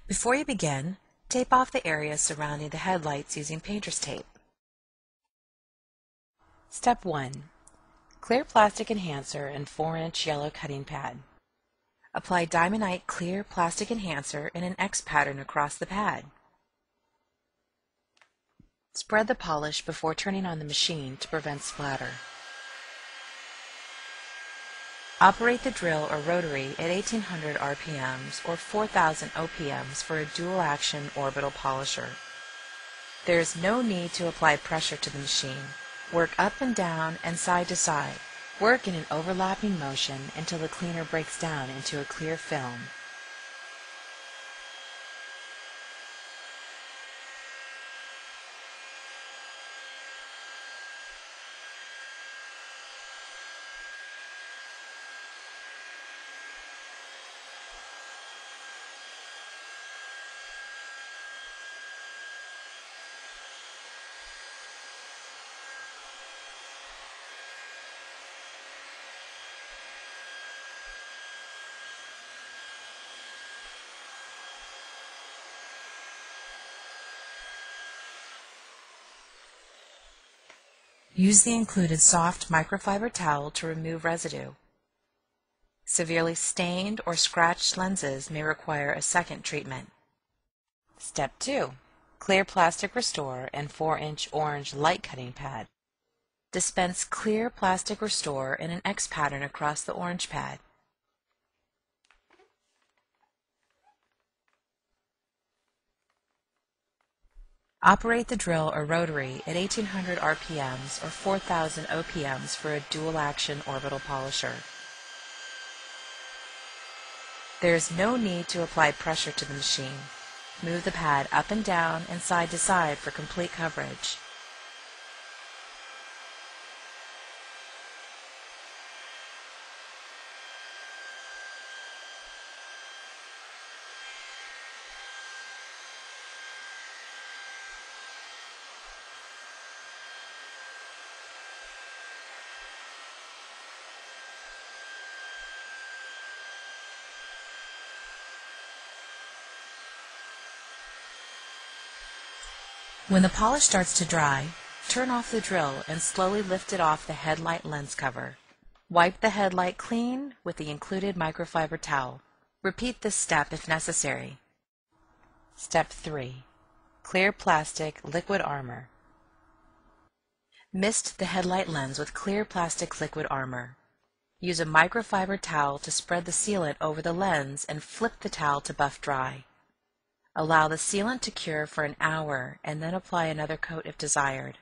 Before you begin, tape off the areas surrounding the headlights using painter's tape. Step 1. Clear plastic enhancer and 4-inch yellow cutting pad. Apply Diamondite clear plastic enhancer in an X pattern across the pad. Spread the polish before turning on the machine to prevent splatter. Operate the drill or rotary at 1800 RPMs or 4000 OPMs for a dual-action orbital polisher. There is no need to apply pressure to the machine. Work up and down and side to side. Work in an overlapping motion until the cleaner breaks down into a clear film. Use the included soft microfiber towel to remove residue. Severely stained or scratched lenses may require a second treatment. Step 2. Clear plastic restore and 4-inch orange light cutting pad. Dispense clear plastic restore in an X pattern across the orange pad. Operate the drill or rotary at 1800 RPMs or 4000 OPMs for a dual-action orbital polisher. There is no need to apply pressure to the machine. Move the pad up and down and side to side for complete coverage. When the polish starts to dry, turn off the drill and slowly lift it off the headlight lens cover. Wipe the headlight clean with the included microfiber towel. Repeat this step if necessary. Step 3. Clear plastic liquid armor. Mist the headlight lens with clear plastic liquid armor. Use a microfiber towel to spread the sealant over the lens and flip the towel to buff dry. Allow the sealant to cure for an hour and then apply another coat if desired.